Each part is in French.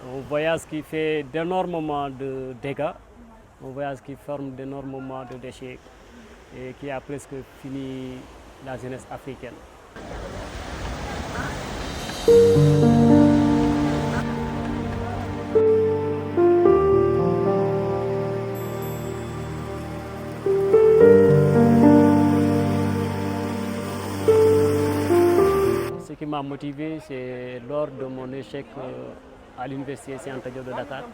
Un voyage qui fait d'énormément de dégâts, un voyage qui forme d'énormément de déchets et qui a presque fini la jeunesse africaine. Ce qui m'a motivé, c'est lors de mon échec à l'université Cheikh Anta Diop de Dakar,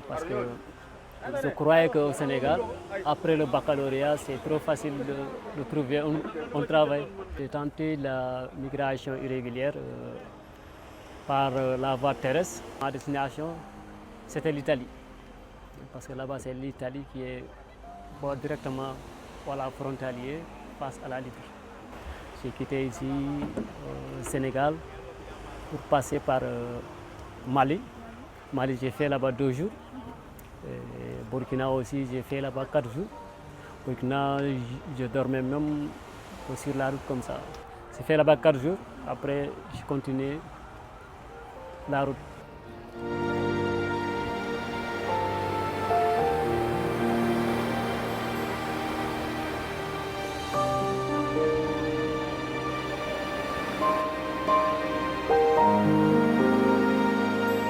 parce que je croyais qu'au Sénégal, après le baccalauréat, c'est trop facile de trouver un travail. J'ai tenté la migration irrégulière par la voie terrestre. Ma destination, c'était l'Italie, parce que là-bas, c'est l'Italie qui est directement frontalier face à la Libye. J'ai quitté ici au Sénégal pour passer par Mali. Mali, j'ai fait là-bas 2 jours. Et Burkina aussi, j'ai fait là-bas 4 jours. Burkina, je dormais même sur la route comme ça. J'ai fait là-bas 4 jours. Après, j'ai continué la route.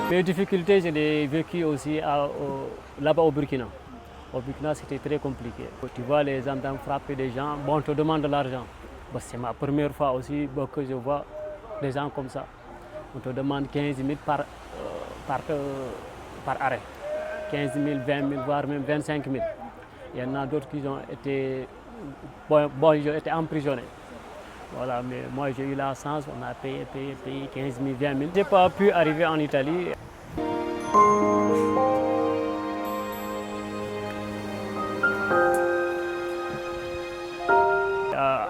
Mes difficultés, je les ai vécues aussi là-bas au Burkina. Au Burkina, c'était très compliqué. Tu vois les gendarmes frapper des gens, bon, on te demande de l'argent. Bon, c'est ma première fois aussi que je vois des gens comme ça. On te demande 15 000 par arrêt. 15 000, 20 000, voire même 25 000. Il y en a d'autres qui ont été, ils ont été emprisonnés. Voilà, mais moi j'ai eu la chance, on a payé 15 000, 20 000. Je n'ai pas pu arriver en Italie.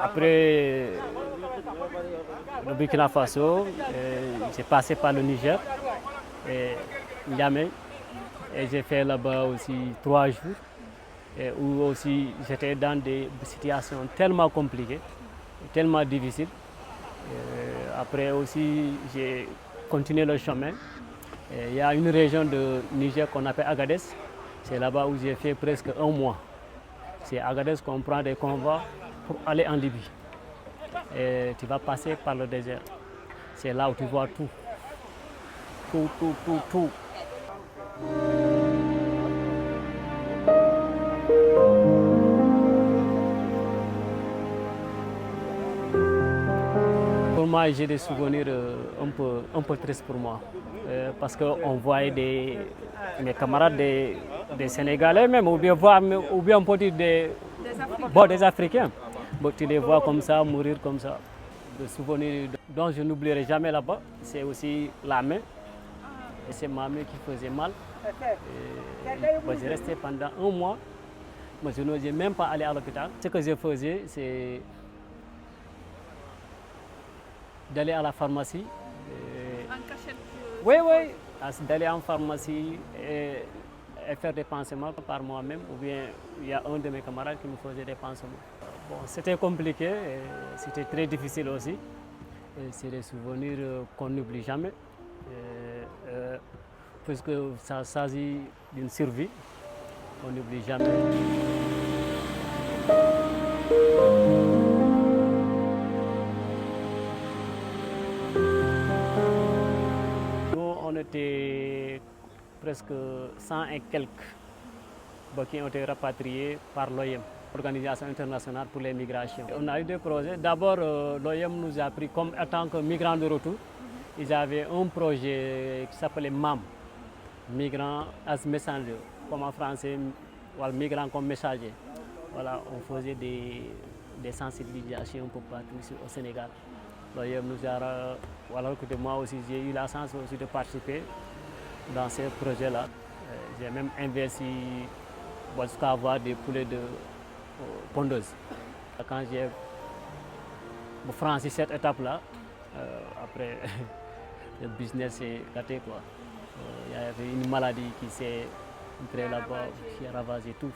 Après le Burkina Faso, j'ai passé par le Niger, et Niamey, et j'ai fait là-bas aussi 3 jours, où aussi j'étais dans des situations tellement compliquées, tellement difficiles. Après aussi, j'ai continué le chemin. Il y a une région de Niger qu'on appelle Agadez. C'est là-bas où j'ai fait presque 1 mois. C'est à Agadez qu'on prend des convois pour aller en Libye. Et tu vas passer par le désert. C'est là où tu vois tout. Tout. Pour moi, j'ai des souvenirs un peu tristes pour moi. Parce qu'on voyait mes camarades des Sénégalais même, ou bien on peut dire des Africains. Bon, tu les vois comme ça, mourir comme ça. Des souvenirs dont je n'oublierai jamais là-bas, c'est aussi la main. Et c'est ma main qui faisait mal. J'ai resté pendant 1 mois. Moi, je n'osais même pas aller à l'hôpital. Ce que je faisais, c'est d'aller à la pharmacie. En cachette. Oui, d'aller en pharmacie et faire des pansements par moi-même, ou bien il y a un de mes camarades qui me faisait des pansements. Bon, c'était compliqué, c'était très difficile aussi. C'est des souvenirs qu'on n'oublie jamais, puisque ça s'agit d'une survie, on n'oublie jamais. On était presque 100 et quelques qui ont été rapatriés par l'OIM, l'Organisation internationale pour les migrations. On a eu des projets. D'abord, l'OIM nous a pris comme en tant que migrants de retour. Ils avaient un projet qui s'appelait MAM, Migrants as Messenger, comme en français, migrants comme messagers. Voilà, on faisait des sensibilisations un peu partout ici au Sénégal. L'OIM nous a recruté. Moi aussi, j'ai eu la chance aussi de participer dans ces projets-là. J'ai même investi jusqu'à avoir des poulets de pondeuses. Quand j'ai franchi cette étape-là, après le business est gâté, quoi. Il y avait une maladie qui s'est entrée là-bas, qui a ravagé tout.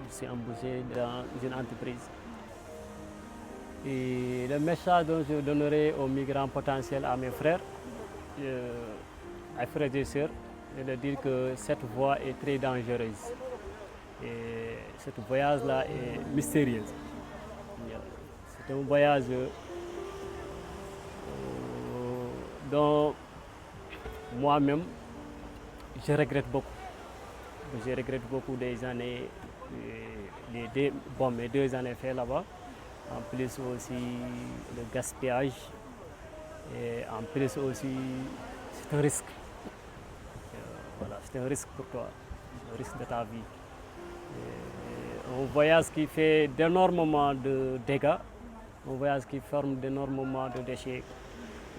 Je suis embauché dans une entreprise. Et le message dont je donnerai aux migrants potentiels, à mes frères, à frères et sœurs, c'est de dire que cette voie est très dangereuse. Et ce voyage-là est mystérieux. C'est un voyage dont moi-même, je regrette beaucoup. Je regrette beaucoup des années, mes 2 années faites là-bas. En plus aussi le gaspillage. Et en plus aussi, c'est un risque. Voilà, c'est un risque pour toi, le risque de ta vie. Un voyage qui fait d'énormément de dégâts, un voyage qui forme d'énormément de déchets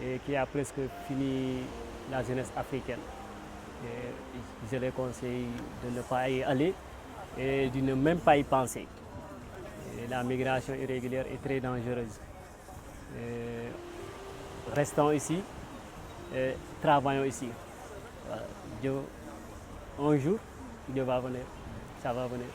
et qui a presque fini la jeunesse africaine. Et je les conseille de ne pas y aller et de ne même pas y penser. Et la migration irrégulière est très dangereuse. Et restons ici et travaillons ici. Voilà. Dieu, un jour, Dieu va venir, ça va venir.